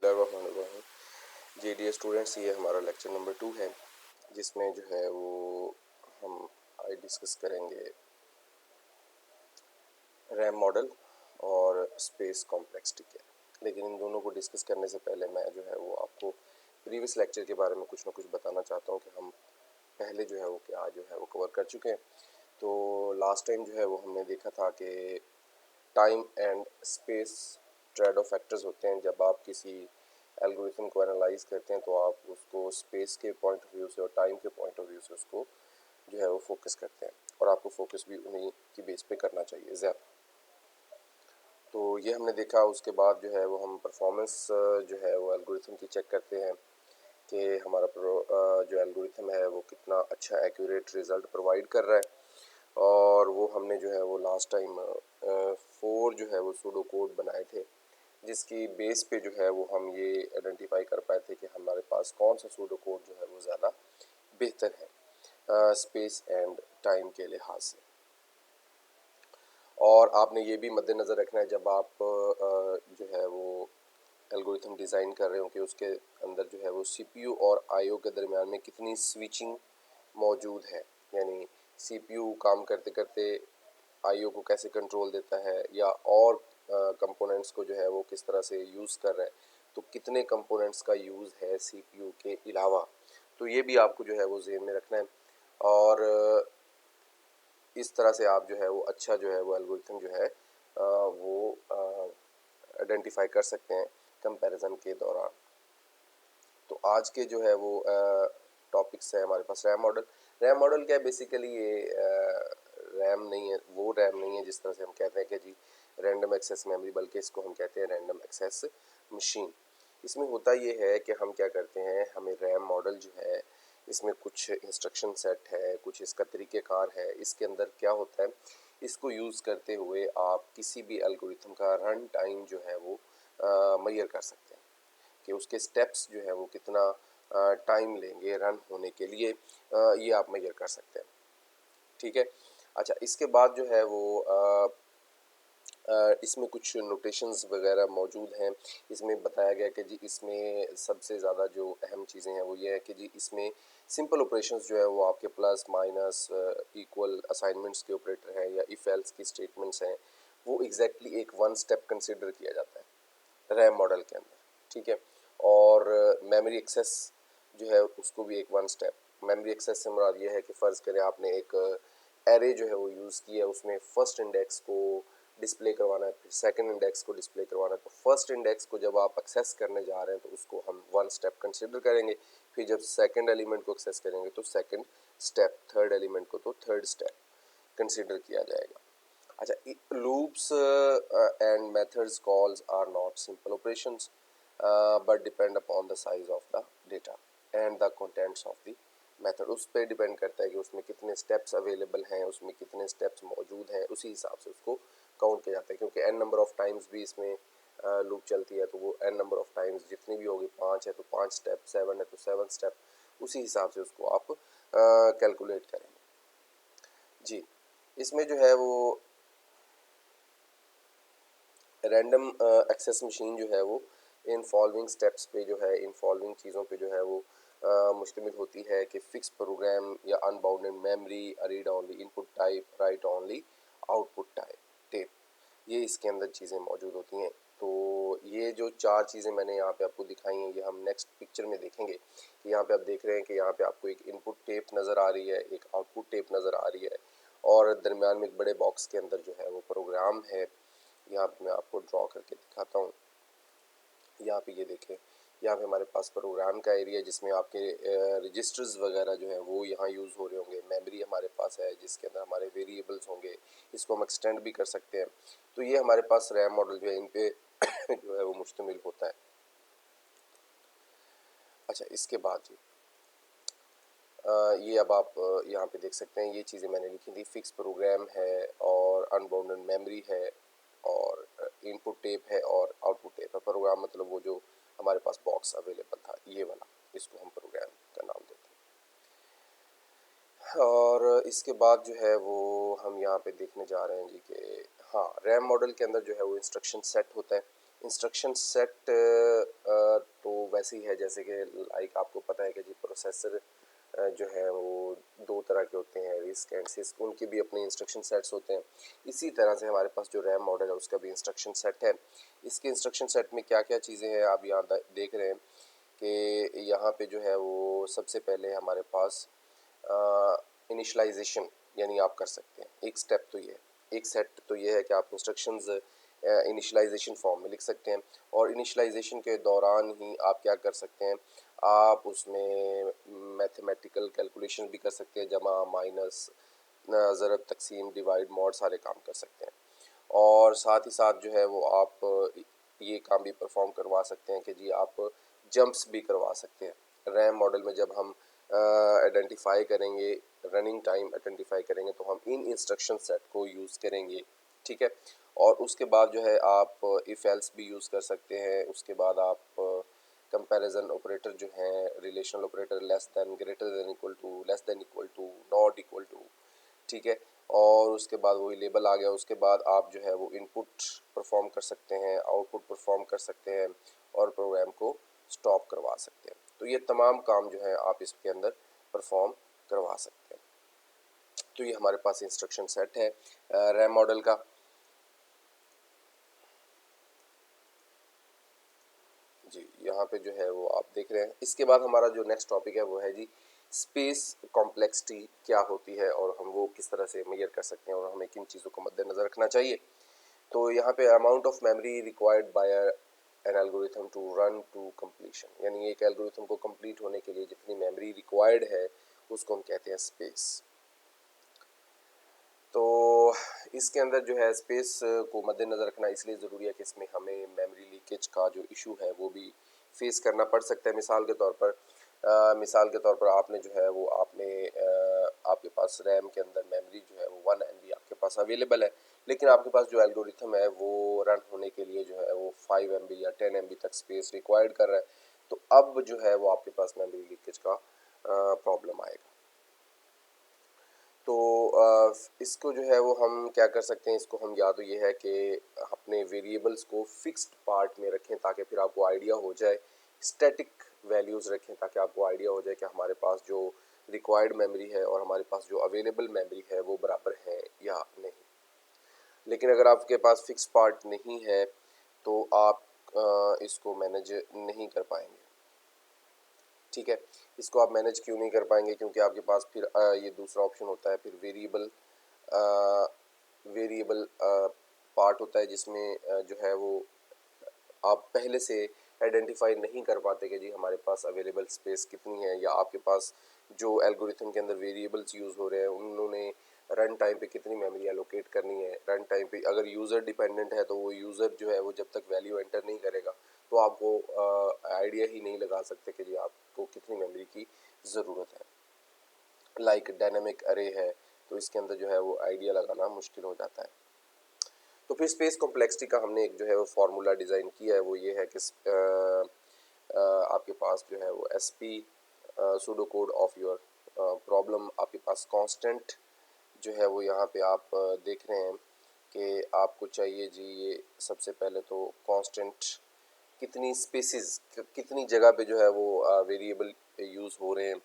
जी dear students, ये हमारा lecture number 2 है, जिसमें जो है वो हम आज डिस्कस करेंगे रैम मॉडल और स्पेस कॉम्प्लेक्सिटी क्या है। लेकिन इन दोनों को डिस्कस करने से पहले मैं जो है वो आपको प्रीवियस लेक्चर के बारे में कुछ ना कुछ बताना चाहता हूँ कि हम पहले जो है वो क्या जो है वो कवर कर चुके हैं। तो लास्ट टाइम जो है वो हमने देखा था कि time and space trade off factors होते हैं। जब आप किसी एल्गोरिथम को एनालाइज करते हैं तो आप उसको स्पेस के पॉइंट ऑफ व्यू से और टाइम के पॉइंट ऑफ व्यू से उसको जो है वो फोकस करते हैं, और आपको फोकस भी उन्हीं की बेस पे करना चाहिए ज़्यादा। तो ये हमने देखा। उसके बाद जो है वो हम परफॉर्मेंस जो है वो एल्गोरिथम की चेक करते हैं कि हमारा जो एल्गोरिथम है वो कितना अच्छा एक्यूरेट रिज़ल्ट प्रोवाइड कर रहा है। और वो हमने जो है वो लास्ट टाइम 4 जो है वो सूडो कोड बनाए थे, जिसकी बेस पे जो है वो हम ये आइडेंटिफाई कर पाए थे कि हमारे पास कौन सा सूडो कोड जो है वो ज़्यादा बेहतर है स्पेस एंड टाइम के लिहाज से। और आपने ये भी मद्देनज़र रखना है जब आप जो है वो एल्गोरिथम डिज़ाइन कर रहे हो कि उसके अंदर जो है वो सीपीयू और आईओ के दरमियान में कितनी स्विचिंग मौजूद है, यानी सीपीयू काम करते करते आईओ को कैसे कंट्रोल देता है, या और कंपोनेंट्स को जो है वो किस तरह से यूज़ कर रहा है, तो कितने कंपोनेंट्स का यूज़ है सीपीयू के अलावा। तो ये भी आपको जो है वो ज़हन में रखना है, और इस तरह से आप जो है वो अच्छा जो है वो एल्गोरिथम जो है वो आइडेंटिफाई कर सकते हैं कंपैरिजन के दौरान। तो आज के जो है वो टॉपिक्स है हमारे पास रैम मॉडल। रैम मॉडल क्या है? बेसिकली ये रैम नहीं है, वो रैम नहीं है जिस तरह से हम कहते हैं कि जी रैंडम एक्सेस मेमोरी, बल्कि इसको हम कहते हैं रैंडम एक्सेस मशीन। इसमें होता ये है कि हम क्या करते हैं, हमें रैम मॉडल जो है इसमें कुछ इंस्ट्रक्शन सेट है, कुछ इसका तरीक़ेकार है। इसके अंदर क्या होता है, इसको यूज़ करते हुए आप किसी भी एल्गोरिथम का रन टाइम जो है वो मेजर कर सकते हैं कि उसके स्टेप्स जो है वो कितना टाइम लेंगे रन होने के लिए, ये आप मेजर कर सकते हैं। ठीक है। अच्छा, इसके बाद जो है वो इसमें कुछ नोटेशंस वगैरह मौजूद हैं। इसमें बताया गया कि जी इसमें सबसे ज़्यादा जो अहम चीज़ें हैं वो ये है कि जी इसमें सिंपल ऑपरेशंस जो है वो आपके प्लस माइनस इक्वल असाइनमेंट्स के ऑपरेटर हैं या इफ़ एल्स की स्टेटमेंट्स हैं, वो एग्जैक्टली एक वन स्टेप कंसिडर किया जाता है रैम मॉडल के अंदर। ठीक है। और मेमोरी एक्सेस जो है उसको भी एक वन स्टेप। मेमोरी एक्सेस से मुराद ये है कि फ़र्ज़ करें आपने एक एरे जो है वो यूज़ किया है, उसमें फर्स्ट इंडेक्स को डिस्प्ले करवाना है, फिर सेकंड इंडेक्स को डिस्प्ले करवाना है। तो फर्स्ट इंडेक्स को जब आप एक्सेस करने जा रहे हैं तो उसको हम वन स्टेप कंसिडर करेंगे, फिर जब सेकंड एलिमेंट को एक्सेस करेंगे तो सेकंड स्टेप, थर्ड एलिमेंट को तो थर्ड स्टेप कंसिडर किया जाएगा। अच्छा, loops and methods calls are not simple operations but depend upon the size of the data and the contents of the method. उस पर डिपेंड करता है कि उसमें कितने स्टेप्स अवेलेबल हैं, उसमें कितने स्टेप्स मौजूद हैं, उसी हिसाब से उसको काउंट किया जाता है। क्योंकि एन नंबर ऑफ टाइम्स भी इसमें लूप चलती है, तो वो एन नंबर ऑफ टाइम्स जितनी भी होगी, 5 है तो 5 स्टेप, 7 है तो 7 स्टेप, उसी हिसाब से उसको आप कैलकुलेट करेंगे। जी, इसमें जो है वो रैंडम एक्सेस मशीन जो है वो इन फॉलोइंग स्टेप्स पे जो है, इन फॉलोइंग चीज़ों पे जो है वो मुश्तमिल होती है कि फिक्स प्रोग्राम या unbounded memory, read only input type, right only output type tape, ये इसके अंदर चीज़ें मौजूद होती हैं। तो ये जो 4 चीज़ें मैंने यहाँ पे आपको दिखाई हैं, ये हम नेक्स्ट पिक्चर में देखेंगे कि यहाँ पे आप देख रहे हैं कि यहाँ पे आपको एक इनपुट टेप नज़र आ रही है, एक आउटपुट टेप नज़र आ रही है, और दरमियान में एक बड़े बॉक्स के अंदर जो है वो प्रोग्राम है। यहाँ पे मैं आपको ड्रॉ करके दिखाता हूँ। यहाँ पे ये देखें, यहाँ पे हमारे पास प्रोग्राम का एरिया जिसमें आपके रजिस्टर्स वगैरह जो हैं वो यहाँ यूज़ हो रहे होंगे। मेमोरी हमारे पास है जिसके अंदर हमारे वेरिएबल्स होंगे, इसको हम एक्सटेंड भी कर सकते हैं। तो ये हमारे पास रैम मॉडल जो है इन पे जो है वो मुश्तमिल होता है। अच्छा, इसके बाद जी ये अब आप यहाँ पे देख सकते हैं, ये चीज़ें मैंने लिखी थी। फिक्स प्रोग्राम है और अनबाउंडेड मेमोरी है और इनपुट टेप है और आउटपुट टेप है। प्रोग्राम मतलब वो जो हमारे पास बॉक्स अवेलेबल था, ये वाला, इसको हम प्रोग्राम का नाम देते हैं। और इसके बाद जो है वो हम यहाँ पे देखने जा रहे हैं जी कि हाँ, रैम मॉडल के अंदर जो है वो इंस्ट्रक्शन सेट होता है। इंस्ट्रक्शन सेट ऐसी है जैसे कि लाइक आपको पता है कि जी प्रोसेसर जो है वो दो तरह के होते हैं, रिस्क एंड सिस्क, उनके भी अपने इंस्ट्रक्शन सेट्स होते हैं। इसी तरह से हमारे पास जो रैम मॉडल है उसका भी इंस्ट्रक्शन सेट है। इसके इंस्ट्रक्शन सेट में क्या क्या चीज़ें हैं आप यहाँ देख रहे हैं कि यहाँ पे जो है वो सबसे पहले हमारे पास इनिशलाइजेशन यानी आप कर सकते हैं। एक स्टेप तो ये एक सेट तो ये है कि आप इंस्ट्रक्शंस इनिशलाइजेशन फॉर्म में लिख सकते हैं, और इनिशलाइजेशन के दौरान ही आप क्या कर सकते हैं, आप उसमें मैथमेटिकल कैलकुलेशन भी कर सकते हैं, जमा माइनस ज़रब तकसीम डिवाइड मॉड सारे काम कर सकते हैं। और साथ ही साथ जो है वो आप ये काम भी परफॉर्म करवा सकते हैं कि जी आप जंप्स भी करवा सकते हैं। रैम मॉडल में जब हम आइडेंटिफाई करेंगे, रनिंग टाइम आइडेंटिफाई करेंगे, तो हम इन इंस्ट्रक्शन सेट को यूज़ करेंगे, ठीक है। और उसके बाद जो है आप इफ़ एल्स भी यूज़ कर सकते हैं। उसके बाद आप कंपैरिजन ऑपरेटर जो हैं, relational operator, less than, greater than equal to, less than equal to, not equal to, ठीक है। और उसके बाद वही लेबल आ गया। उसके बाद आप जो है वो इनपुट परफॉर्म कर सकते हैं, आउटपुट परफॉर्म कर सकते हैं, और प्रोग्राम को स्टॉप करवा सकते हैं। तो ये तमाम काम जो है आप इसके अंदर परफॉर्म करवा सकते हैं। तो ये हमारे पास इंस्ट्रक्शन सेट है रैम मॉडल का। जी यहाँ पे जो है वो आप देख रहे हैं। इसके बाद हमारा जो नेक्स्ट टॉपिक है वो है जी स्पेस कॉम्प्लेक्सिटी क्या होती है, और हम वो किस तरह से मेजर कर सकते हैं, और हमें किन चीज़ों को मद्देनज़र रखना चाहिए। तो यहाँ पे amount of memory required by an algorithm to run to completion, यानी एक एल्गोरिथम को कंप्लीट होने के लिए जितनी मेमोरी रिक्वायर्ड है उसको हम कहते हैं स्पेस। तो इसके अंदर जो है स्पेस को मद्देनज़र रखना इसलिए ज़रूरी है कि इसमें हमें मेमोरी लीकेज का जो इशू है वो भी फेस करना पड़ सकता है। मिसाल के तौर पर आपने जो है वो आपके पास रैम के अंदर मेमोरी जो है वो 1 MB आपके पास अवेलेबल है, लेकिन आपके पास जो एल्गोरिथम है वो रन होने के लिए जो है वो 5 MB या 10 MB तक स्पेस रिक्वायर्ड कर रहा है। तो अब जो है वो आपके पास मेमोरी लीकेज का प्रॉब्लम आएगा। तो इसको जो है वो हम क्या कर सकते हैं, इसको हम या तो ये है कि अपने वेरिएबल्स को फिक्स्ड पार्ट में रखें ताकि फिर आपको आइडिया हो जाए, स्टैटिक वैल्यूज़ रखें ताकि आपको आइडिया हो जाए कि हमारे पास जो रिक्वायर्ड मेमोरी है और हमारे पास जो अवेलेबल मेमोरी है वो बराबर है या नहीं। लेकिन अगर आपके पास फिक्स पार्ट नहीं है तो आप इसको मैनेज नहीं कर पाएंगे, ठीक है। इसको आप मैनेज क्यों नहीं कर पाएंगे, क्योंकि आपके पास फिर ये दूसरा ऑप्शन होता है, फिर वेरिएबल पार्ट होता है जिसमें जो है वो आप पहले से आइडेंटिफाई नहीं कर पाते कि जी हमारे पास अवेलेबल स्पेस कितनी है, या आपके पास जो एल्गोरिथम के अंदर वेरिएबल्स यूज़ हो रहे हैं उन्होंने रन टाइम पे कितनी मेमोरी एलोकेट करनी है। रन टाइम पे अगर यूज़र डिपेंडेंट है तो वो यूज़र जो है वो जब तक वैल्यू एंटर नहीं करेगा तो आपको आइडिया ही नहीं लगा सकते कि जी आपको कितनी मेमोरी की ज़रूरत है। लाइक डायनेमिक अरे है तो इसके अंदर जो है वो आइडिया लगाना मुश्किल हो जाता है। तो फिर स्पेस कॉम्प्लेक्सिटी का हमने एक जो है वो फार्मूला डिज़ाइन किया है, वो ये है कि आपके पास जो है वो SP pseudo code of your problem, आपके पास कांस्टेंट जो है वो यहाँ पे आप देख रहे हैं कि आपको चाहिए जी ये सबसे पहले तो कांस्टेंट कितनी स्पेसिस कितनी जगह पे जो है वो वेरिएबल यूज़ हो रहे हैं,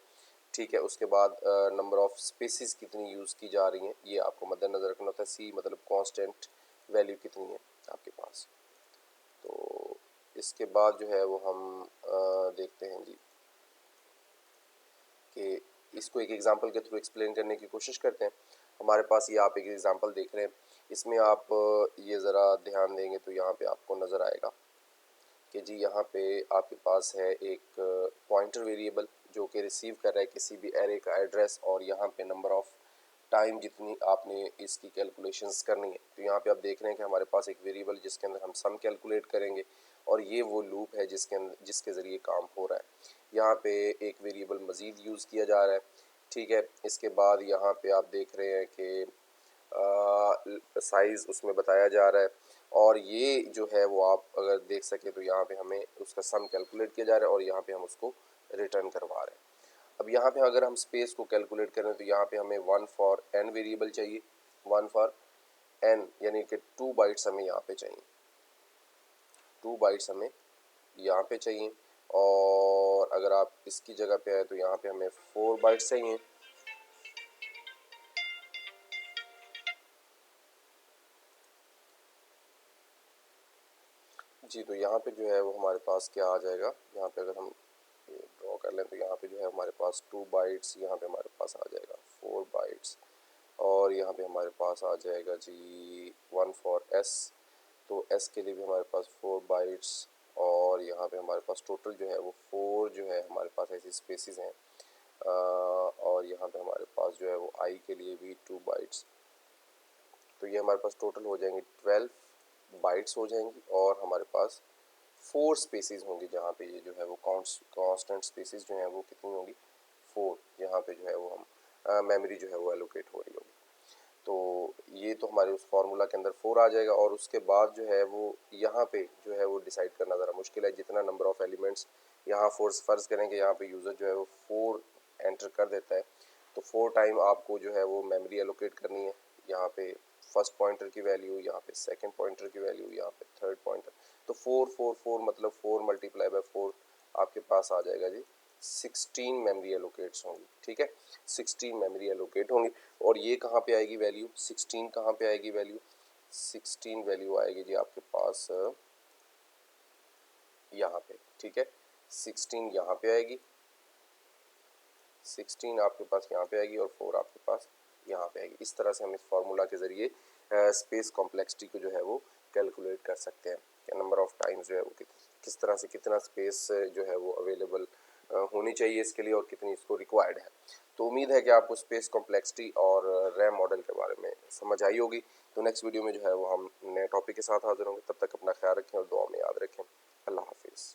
ठीक है। उसके बाद नंबर ऑफ़ स्पेसिस कितनी यूज़ की जा रही हैं ये आपको मद्देनज़र रखना होता है। C मतलब कांस्टेंट वैल्यू कितनी है आपके पास। तो इसके बाद जो है वो हम देखते हैं जी कि इसको एक एग्जांपल के थ्रू एक्सप्लेन करने की कोशिश करते हैं। हमारे पास ये आप एक एग्जांपल देख रहे हैं, इसमें आप ये ज़रा ध्यान देंगे तो यहाँ पे आपको नज़र आएगा कि जी यहाँ पे आपके पास है एक पॉइंटर वेरिएबल जो कि रिसीव कर रहा है किसी भी एरे का एड्रेस, और यहाँ पे नंबर ऑफ़ टाइम जितनी आपने इसकी कैलकुलेशंस करनी है। तो यहाँ पे आप देख रहे हैं कि हमारे पास एक वेरिएबल जिसके अंदर हम सम कैलकुलेट करेंगे, और ये वो लूप है जिसके ज़रिए काम हो रहा है। यहाँ पे एक वेरिएबल मज़ीद यूज़ किया जा रहा है, ठीक है। इसके बाद यहाँ पे आप देख रहे हैं कि साइज़ उसमें बताया जा रहा है, और ये जो है वो आप अगर देख सकें तो यहाँ पे हमें उसका सम कैलकुलेट किया जा रहा है और यहाँ पे हम उसको रिटर्न करवा रहे हैं। अब यहाँ पे अगर हम स्पेस को कैलकुलेट करें तो यहाँ पे हमें 1 फॉर n वेरिएबल चाहिए, 1 फॉर n यानी कि 2 बाइट्स हमें यहाँ पे चाहिए, 2 बाइट्स हमें यहाँ पे चाहिए। और अगर आप इसकी जगह पे आए तो यहाँ पे हमें 4 बाइट्स चाहिए। जी, तो यहाँ पे जो है वो हमारे पास क्या आ जाएगा, यहाँ पे अगर हम ये ड्रॉ कर लें तो यहाँ पे जो है हमारे पास 2 बाइट्स यहाँ पे हमारे पास आ जाएगा 4 बाइट्स, और यहाँ पे हमारे पास आ जाएगा जी 1 फॉर एस, तो एस के लिए भी हमारे पास 4 बाइट्स, और यहाँ पे हमारे पास टोटल जो है वो 4 जो है हमारे पास ऐसी स्पेसिस हैं। और यहाँ पे हमारे पास जो है वो आई के लिए भी 2 बाइट्स, तो ये हमारे पास टोटल हो जाएंगे 12 बाइट्स हो जाएंगी, और हमारे पास 4 स्पेसिस होंगी जहाँ पे ये जो है वो कांस्टेंट स्पेसिस जो हैं वो कितनी होंगी 4, यहाँ पे जो है वो हम मेमोरी जो है वो एलोकेट हो रही होगी। तो ये तो हमारे उस फार्मूला के अंदर 4 आ जाएगा, और उसके बाद जो है वो यहाँ पे जो है वो डिसाइड करना ज़रा मुश्किल है, जितना नंबर ऑफ़ एलिमेंट्स यहाँ फ़र्ज़ करें कि यहाँ पे यूज़र जो है वो 4 एंटर कर देता है, तो 4 टाइम आपको जो है वो मेमोरी एलोकेट करनी है। यहाँ पे फर्स्ट पॉइंटर की वैल्यू, यहाँ पे सेकंड पॉइंटर की वैल्यू, यहाँ पे थर्ड पॉइंटर, तो 4 मतलब 4 मल्टीप्लाई बाय 4 आपके पास आ जाएगा जी 16 मेमोरी एलोकेट्स होंगी। ठीक है, 16 मेमोरी एलोकेट होंगी, और ये कहाँ पे आएगी वैल्यू 16, कहाँ पे आएगी वैल्यू 16 वैल्यू आएगी जी आपके पास यहाँ पे। ठीक है, 16 यहाँ पे आएगी, 16 आपके पास यहाँ पे आएगी, और 4 आपके पास यहाँ पे आएगी। इस तरह से हम इस फार्मूला के ज़रिए स्पेस कॉम्प्लेक्सिटी को जो है वो कैलकुलेट कर सकते हैं कि नंबर ऑफ़ टाइम्स जो है वो किस तरह से कितना स्पेस जो है वो अवेलेबल होनी चाहिए इसके लिए, और कितनी इसको रिक्वायर्ड है। तो उम्मीद है कि आपको स्पेस कॉम्प्लेक्सिटी और रैम मॉडल के बारे में समझ आई होगी। तो नेक्स्ट वीडियो में जो है वो हम नए टॉपिक के साथ हाजिर होंगे। तब तक अपना ख्याल रखें और दुआ में याद रखें। अल्लाह हाफिज़।